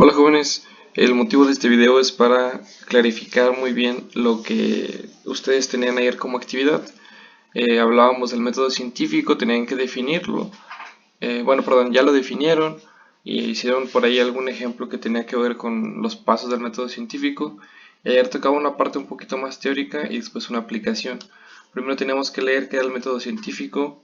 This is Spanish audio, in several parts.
Hola jóvenes, el motivo de este video es para clarificar muy bien lo que ustedes tenían ayer como actividad. Hablábamos del método científico, tenían que definirlo. Perdón, ya lo definieron y hicieron por ahí algún ejemplo que tenía que ver con los pasos del método científico. Y ayer tocaba una parte un poquito más teórica y después una aplicación. Primero teníamos que leer qué era el método científico,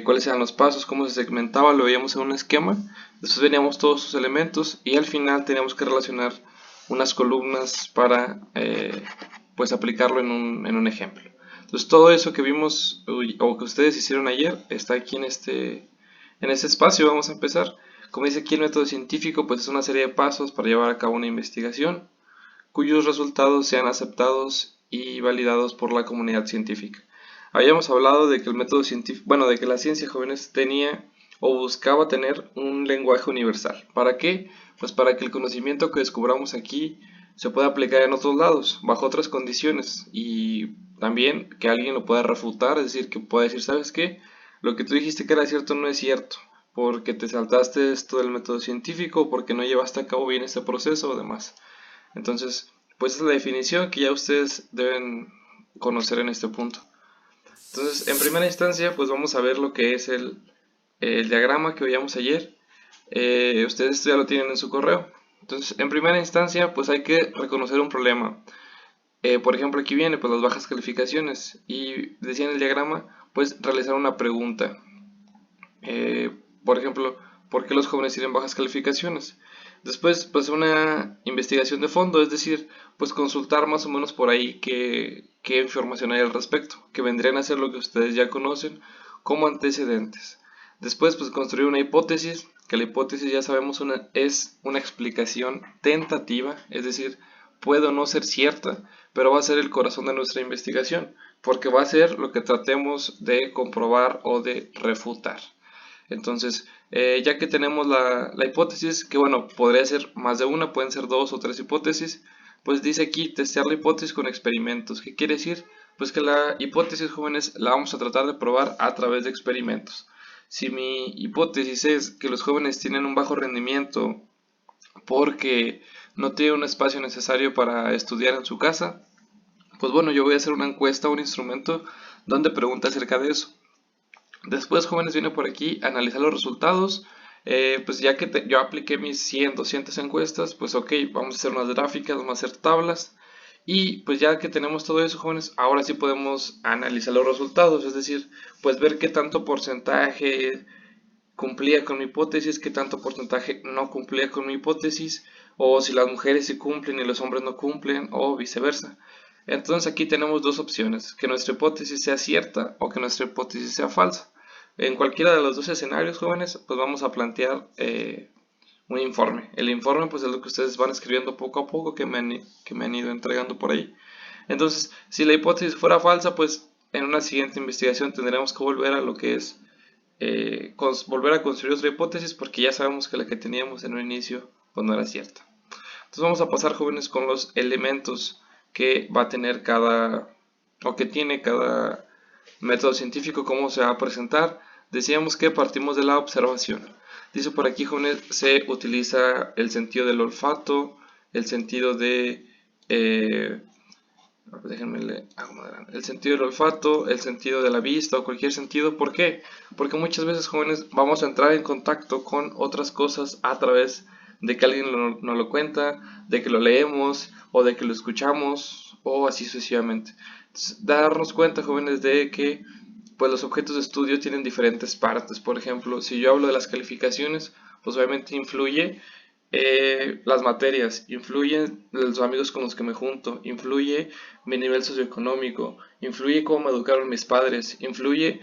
cuáles eran los pasos, cómo se segmentaba, lo veíamos en un esquema. Después veníamos todos sus elementos y al final teníamos que relacionar unas columnas para pues aplicarlo en un ejemplo. Entonces todo eso que vimos o que ustedes hicieron ayer está aquí en este espacio. Vamos a empezar. Como dice aquí el método científico, pues es una serie de pasos para llevar a cabo una investigación cuyos resultados sean aceptados y validados por la comunidad científica. Habíamos hablado de que el método científico, de que la ciencia, jóvenes, tenía o buscaba tener un lenguaje universal. ¿Para qué? Pues para que el conocimiento que descubramos aquí se pueda aplicar en otros lados, bajo otras condiciones, y también que alguien lo pueda refutar, es decir, que pueda decir, ¿sabes qué? Lo que tú dijiste que era cierto no es cierto, porque te saltaste esto del método científico, porque no llevaste a cabo bien este proceso o demás. Entonces, pues es la definición que ya ustedes deben conocer en este punto. Entonces, en primera instancia, pues vamos a ver lo que es el diagrama que veíamos ayer. Ustedes esto ya lo tienen en su correo. Entonces, en primera instancia, pues hay que reconocer un problema. Por ejemplo, aquí viene pues las bajas calificaciones y decía en el diagrama, pues realizar una pregunta. Eh, por ejemplo, ¿por qué los jóvenes tienen bajas calificaciones? Después, pues una investigación de fondo, es decir, pues consultar más o menos por ahí qué información hay al respecto, que vendrían a ser lo que ustedes ya conocen como antecedentes. Después, pues construir una hipótesis, que la hipótesis ya sabemos es una explicación tentativa, es decir, puede o no ser cierta, pero va a ser el corazón de nuestra investigación, porque va a ser lo que tratemos de comprobar o de refutar. Entonces, ya que tenemos la hipótesis, que bueno, podría ser más de una, pueden ser dos o tres hipótesis, pues dice aquí testear la hipótesis con experimentos. ¿Qué quiere decir? Pues que la hipótesis, jóvenes, la vamos a tratar de probar a través de experimentos. Si mi hipótesis es que los jóvenes tienen un bajo rendimiento porque no tienen un espacio necesario para estudiar en su casa, pues bueno, yo voy a hacer una encuesta, un instrumento donde pregunta acerca de eso. Después, jóvenes, viene por aquí analizar los resultados. Pues ya que yo apliqué mis 100, 200 encuestas, pues ok, vamos a hacer unas gráficas, vamos a hacer tablas. Y pues ya que tenemos todo eso, jóvenes, ahora sí podemos analizar los resultados, es decir, pues ver qué tanto porcentaje cumplía con mi hipótesis, qué tanto porcentaje no cumplía con mi hipótesis, o si las mujeres sí cumplen y los hombres no cumplen, o viceversa. Entonces aquí tenemos dos opciones, que nuestra hipótesis sea cierta o que nuestra hipótesis sea falsa. En cualquiera de los dos escenarios, jóvenes, pues vamos a plantear un informe. El informe pues es lo que ustedes van escribiendo poco a poco que me han ido entregando por ahí. Entonces, si la hipótesis fuera falsa, pues en una siguiente investigación tendremos que volver a lo que es volver a construir otra hipótesis porque ya sabemos que la que teníamos en un inicio pues no era cierta. Entonces vamos a pasar, jóvenes, con los elementos que va a tener o que tiene cada método científico, cómo se va a presentar. Decíamos que partimos de la observación. Dice por aquí, jóvenes, se utiliza el sentido del olfato, el sentido de déjenme acomodar. El sentido del olfato, el sentido de la vista o cualquier sentido. ¿Por qué? Porque muchas veces, jóvenes, vamos a entrar en contacto con otras cosas a través de que alguien nos lo cuenta, de que lo leemos o de que lo escuchamos o así sucesivamente. Entonces, darnos cuenta, jóvenes, de que pues los objetos de estudio tienen diferentes partes. Por ejemplo, si yo hablo de las calificaciones, pues obviamente influye las materias, influyen los amigos con los que me junto, influye mi nivel socioeconómico, influye cómo me educaron mis padres, influye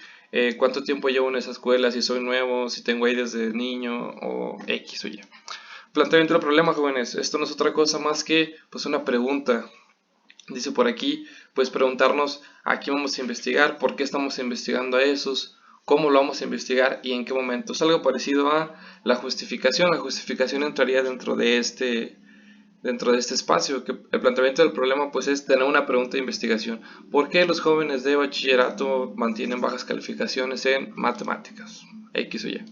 cuánto tiempo llevo en esa escuela, si soy nuevo, si tengo ahí desde niño o X o Y. Planteamiento del problema, jóvenes, esto no es otra cosa más que pues una pregunta. Dice por aquí, pues preguntarnos a qué vamos a investigar, por qué estamos investigando a esos, cómo lo vamos a investigar y en qué momento. Es algo parecido a la justificación. La justificación entraría dentro de este espacio, que el planteamiento del problema pues es tener una pregunta de investigación. ¿Por qué los jóvenes de bachillerato mantienen bajas calificaciones en matemáticas? X o Y.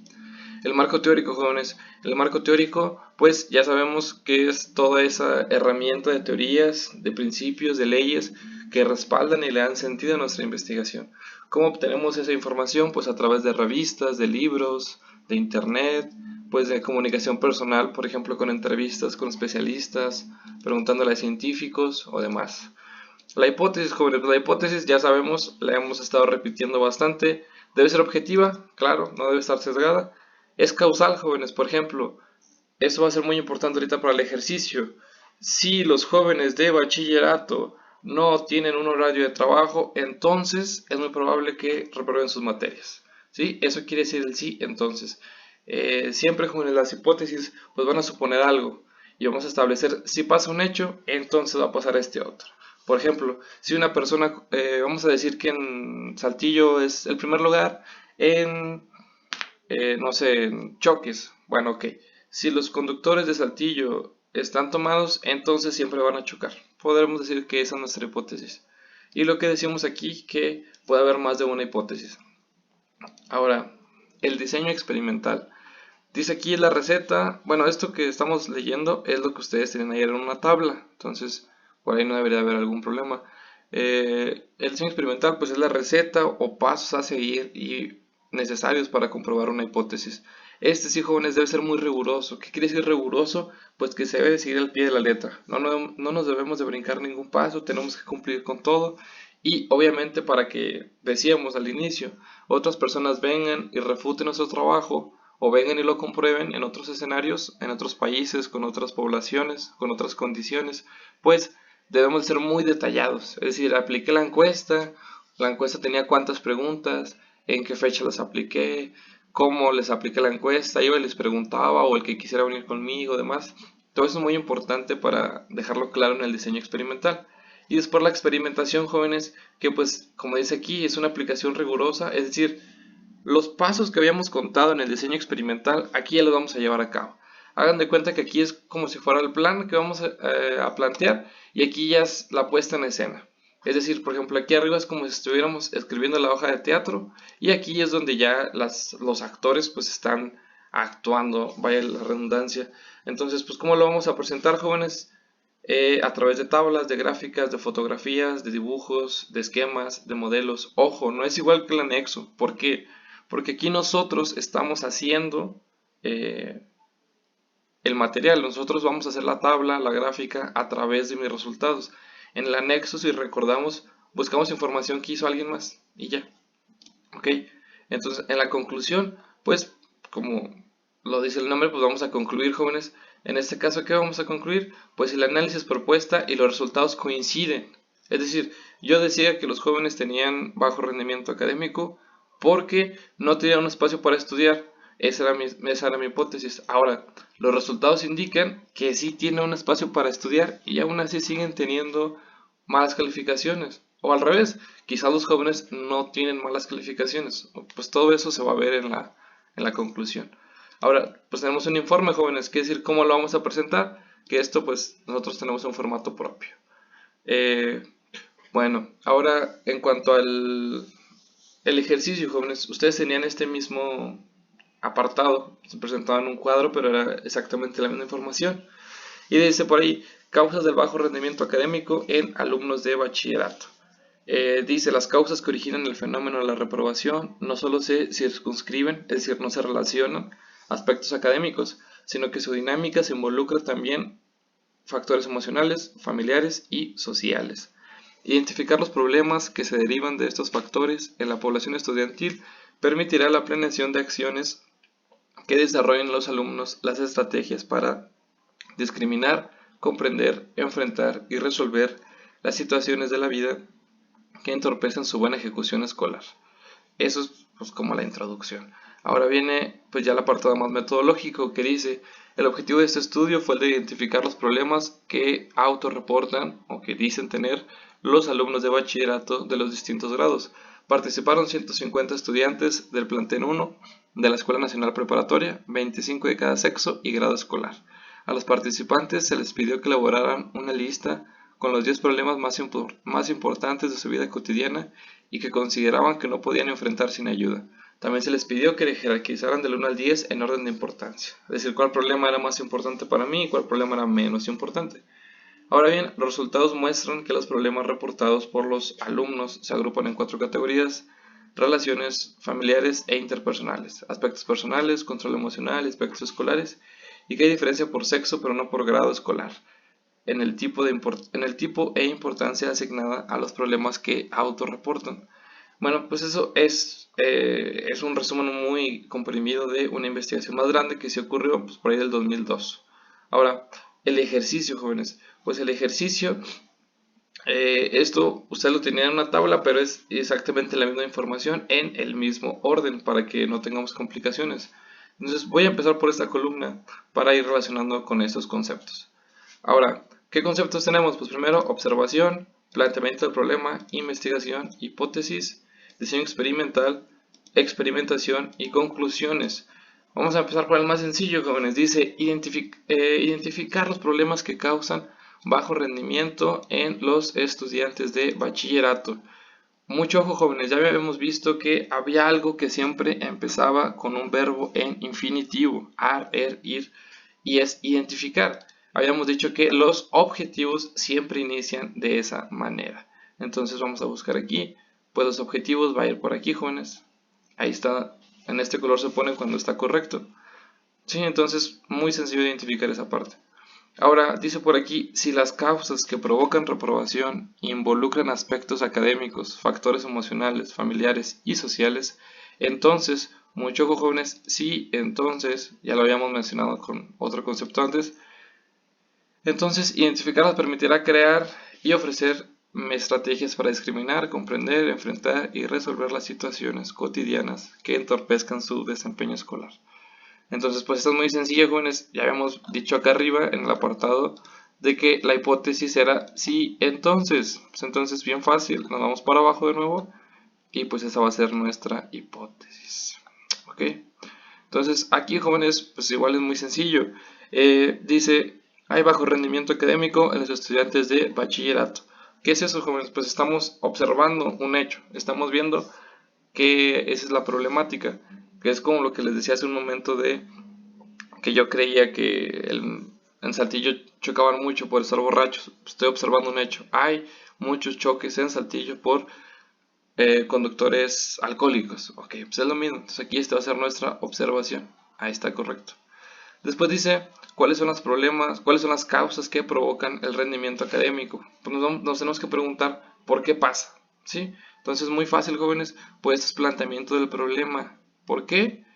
El marco teórico, jóvenes. El marco teórico, pues ya sabemos que es toda esa herramienta de teorías, de principios, de leyes que respaldan y le dan sentido a nuestra investigación. ¿Cómo obtenemos esa información? Pues a través de revistas, de libros, de internet, pues de comunicación personal, por ejemplo, con entrevistas con especialistas, preguntándole a científicos o demás. La hipótesis, jóvenes, la hipótesis ya sabemos, la hemos estado repitiendo bastante, debe ser objetiva, claro, no debe estar sesgada. Es causal, jóvenes, por ejemplo, eso va a ser muy importante ahorita para el ejercicio. Si los jóvenes de bachillerato no tienen un horario de trabajo, entonces es muy probable que reprueben sus materias. ¿Sí? Eso quiere decir el sí, entonces. Siempre, jóvenes, las hipótesis pues van a suponer algo y vamos a establecer si pasa un hecho, entonces va a pasar este otro. Por ejemplo, si una persona, vamos a decir que en Saltillo es el primer lugar en, no sé, en choques. Bueno, ok. Si los conductores de Saltillo están tomados, entonces siempre van a chocar. Podremos decir que esa es nuestra hipótesis. Y lo que decimos aquí, que puede haber más de una hipótesis. Ahora, el diseño experimental. Dice aquí la receta, bueno, esto que estamos leyendo es lo que ustedes tienen ayer en una tabla, entonces por ahí no debería haber algún problema. El diseño experimental pues es la receta o pasos a seguir y necesarios para comprobar una hipótesis. Este sí, jóvenes, debe ser muy riguroso. ¿Qué quiere decir riguroso? Pues que se debe seguir al pie de la letra. No nos debemos de brincar ningún paso, tenemos que cumplir con todo. Y obviamente para que, decíamos al inicio, otras personas vengan y refuten nuestro trabajo, o vengan y lo comprueben en otros escenarios, en otros países, con otras poblaciones, con otras condiciones, pues debemos ser muy detallados. Es decir, apliqué la encuesta tenía cuántas preguntas, en qué fecha las apliqué, cómo les apliqué la encuesta, yo les preguntaba o el que quisiera venir conmigo, demás. Todo eso es muy importante para dejarlo claro en el diseño experimental. Y después la experimentación, jóvenes, que pues como dice aquí es una aplicación rigurosa, es decir, los pasos que habíamos contado en el diseño experimental, aquí ya los vamos a llevar a cabo. Hagan de cuenta que aquí es como si fuera el plan que vamos a plantear y aquí ya es la puesta en escena. Es decir, por ejemplo, aquí arriba es como si estuviéramos escribiendo la hoja de teatro y aquí es donde ya los actores pues están actuando, vaya la redundancia. Entonces, pues ¿cómo lo vamos a presentar, jóvenes? A través de tablas, de gráficas, de fotografías, de dibujos, de esquemas, de modelos. Ojo, no es igual que el anexo. ¿Por qué? Porque aquí nosotros estamos haciendo el material, nosotros vamos a hacer la tabla, la gráfica a través de mis resultados. En el anexo, si recordamos, buscamos información que hizo alguien más y ya. ¿Ok? Entonces, en la conclusión, pues, como lo dice el nombre, pues vamos a concluir, jóvenes. En este caso, ¿qué vamos a concluir? Pues el análisis propuesta y los resultados coinciden. Es decir, yo decía que los jóvenes tenían bajo rendimiento académico porque no tenían un espacio para estudiar. Esa era mi hipótesis. Ahora, los resultados indican que sí tienen un espacio para estudiar y aún así siguen teniendo malas calificaciones. O al revés, quizás los jóvenes no tienen malas calificaciones. Pues todo eso se va a ver en la conclusión. Ahora, pues tenemos un informe, jóvenes, que decir cómo lo vamos a presentar, que esto pues nosotros tenemos un formato propio. Bueno, ahora en cuanto al el ejercicio, jóvenes, ustedes tenían este mismo apartado, se presentaba en un cuadro, pero era exactamente la misma información. Y dice por ahí, causas del bajo rendimiento académico en alumnos de bachillerato. Dice, las causas que originan el fenómeno de la reprobación no solo se circunscriben, es decir, no se relacionan aspectos académicos, sino que su dinámica se involucra también factores emocionales, familiares y sociales. Identificar los problemas que se derivan de estos factores en la población estudiantil permitirá la planeación de acciones que desarrollen los alumnos las estrategias para discriminar, comprender, enfrentar y resolver las situaciones de la vida que entorpecen su buena ejecución escolar. Eso es pues como la introducción. Ahora viene pues ya el apartado más metodológico que dice, el objetivo de este estudio fue el de identificar los problemas que autorreportan o que dicen tener los alumnos de bachillerato de los distintos grados. Participaron 150 estudiantes del plantel 1 de la Escuela Nacional Preparatoria, 25 de cada sexo y grado escolar. A los participantes se les pidió que elaboraran una lista con los 10 problemas más importantes de su vida cotidiana y que consideraban que no podían enfrentar sin ayuda. También se les pidió que jerarquizaran del 1 al 10 en orden de importancia, es decir, cuál problema era más importante para mí y cuál problema era menos importante. Ahora bien, los resultados muestran que los problemas reportados por los alumnos se agrupan en 4 categorías: relaciones familiares e interpersonales, aspectos personales, control emocional y aspectos escolares, y que hay diferencia por sexo pero no por grado escolar, en el tipo e importancia asignada a los problemas que autorreportan. Bueno, pues eso es un resumen muy comprimido de una investigación más grande que se ocurrió pues, por ahí del 2002. Ahora, el ejercicio, jóvenes. Pues el ejercicio, esto usted lo tenía en una tabla, pero es exactamente la misma información en el mismo orden para que no tengamos complicaciones. Entonces voy a empezar por esta columna para ir relacionando con estos conceptos. Ahora, ¿qué conceptos tenemos? Pues primero, observación, planteamiento del problema, investigación, hipótesis, diseño experimental, experimentación y conclusiones. Vamos a empezar por el más sencillo, jóvenes. Dice identificar los problemas que causan bajo rendimiento en los estudiantes de bachillerato. Mucho ojo, jóvenes, ya habíamos visto que había algo que siempre empezaba con un verbo en infinitivo, ir, y es identificar. Habíamos dicho que los objetivos siempre inician de esa manera. Entonces vamos a buscar aquí, pues los objetivos va a ir por aquí, jóvenes. Ahí está, en este color se pone cuando está correcto. Sí, entonces muy sencillo identificar esa parte. Ahora, dice por aquí, si las causas que provocan reprobación involucran aspectos académicos, factores emocionales, familiares y sociales, entonces, mucho ojo, jóvenes, sí, entonces, ya lo habíamos mencionado con otro concepto antes, entonces identificarlas permitirá crear y ofrecer estrategias para discriminar, comprender, enfrentar y resolver las situaciones cotidianas que entorpezcan su desempeño escolar. Entonces, pues esto es muy sencillo, jóvenes. Ya habíamos dicho acá arriba en el apartado de que la hipótesis era sí, entonces. Pues entonces, bien fácil. Nos vamos para abajo de nuevo y pues esa va a ser nuestra hipótesis. ¿Ok? Entonces, aquí, jóvenes, pues igual es muy sencillo. Dice, hay bajo rendimiento académico en los estudiantes de bachillerato. ¿Qué es eso, jóvenes? Pues estamos observando un hecho. Estamos viendo que esa es la problemática, que es como lo que les decía hace un momento de que yo creía que en Saltillo chocaban mucho por estar borrachos. Estoy observando un hecho. Hay muchos choques en Saltillo por conductores alcohólicos. Ok, pues es lo mismo. Entonces aquí esta va a ser nuestra observación. Ahí está correcto. Después dice, ¿cuáles son los problemas, cuáles son las causas que provocan el rendimiento académico? Pues nos tenemos que preguntar, ¿por qué pasa? ¿Sí? Entonces, muy fácil, jóvenes, pues es planteamiento del problema. ¿Por qué?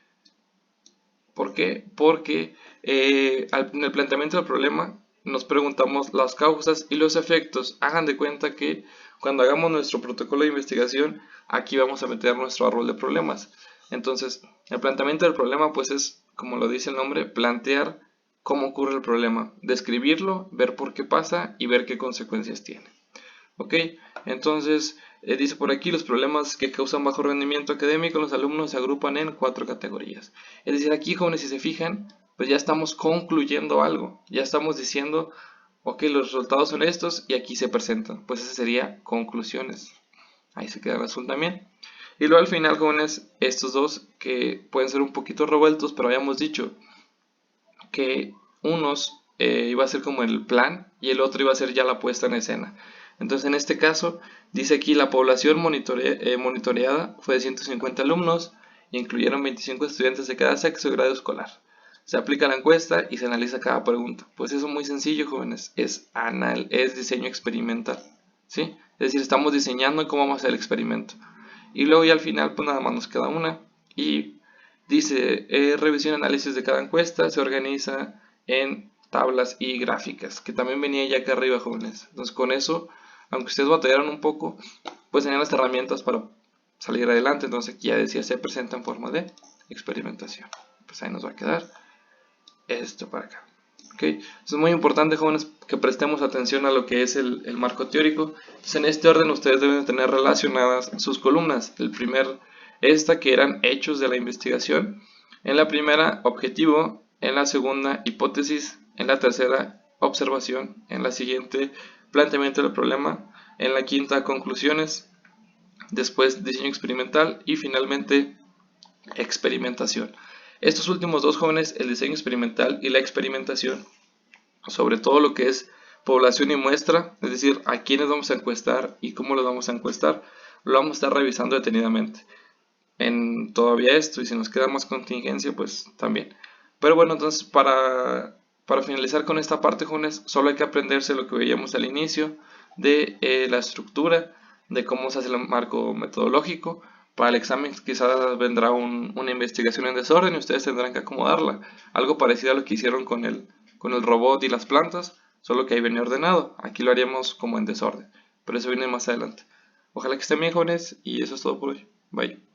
¿Por qué? Porque en el planteamiento del problema nos preguntamos las causas y los efectos. Hagan de cuenta que cuando hagamos nuestro protocolo de investigación, aquí vamos a meter nuestro árbol de problemas. Entonces, el planteamiento del problema, pues es, como lo dice el nombre, plantear cómo ocurre el problema, describirlo, ver por qué pasa y ver qué consecuencias tiene. ¿Ok? Entonces, dice por aquí, los problemas que causan bajo rendimiento académico en los alumnos se agrupan en 4 categorías. Es decir, aquí, jóvenes, si se fijan, pues ya estamos concluyendo algo. Ya estamos diciendo, ok, los resultados son estos y aquí se presentan. Pues ese sería conclusiones. Ahí se queda el azul también. Y luego al final, jóvenes, estos dos que pueden ser un poquito revueltos, pero habíamos dicho que unos iba a ser como el plan y el otro iba a ser ya la puesta en escena. Entonces, en este caso, dice aquí la población monitoreada fue de 150 alumnos e incluyeron 25 estudiantes de cada sexo y grado escolar. Se aplica la encuesta y se analiza cada pregunta. Pues eso es muy sencillo, jóvenes, es diseño experimental, ¿sí? Es decir, estamos diseñando cómo vamos a hacer el experimento. Y luego ya al final, pues nada más nos queda una. Y dice, revisión y análisis de cada encuesta se organiza en tablas y gráficas, que también venía ya acá arriba, jóvenes. Entonces con eso, aunque ustedes batallaron un poco, pues tenían las herramientas para salir adelante. Entonces aquí ya decía, se presenta en forma de experimentación. Pues ahí nos va a quedar esto para acá. ¿Okay? Es muy importante, jóvenes, que prestemos atención a lo que es el marco teórico. Entonces en este orden ustedes deben tener relacionadas sus columnas. Esta que eran hechos de la investigación. En la primera, objetivo. En la segunda, hipótesis. En la tercera, observación. En la siguiente, planteamiento del problema. En la quinta, conclusiones. Después, diseño experimental. Y finalmente, experimentación. Estos últimos dos, jóvenes, el diseño experimental y la experimentación, sobre todo lo que es población y muestra, es decir, a quiénes vamos a encuestar y cómo los vamos a encuestar, lo vamos a estar revisando detenidamente en todavía esto, y si nos queda más contingencia, pues también. Pero bueno, entonces para finalizar con esta parte, jóvenes, solo hay que aprenderse lo que veíamos al inicio de la estructura, de cómo se hace el marco metodológico. Para el examen quizás vendrá una investigación en desorden y ustedes tendrán que acomodarla. Algo parecido a lo que hicieron con el robot y las plantas, solo que ahí venía ordenado. Aquí lo haríamos como en desorden, pero eso viene más adelante. Ojalá que estén bien, jóvenes, y eso es todo por hoy. Bye.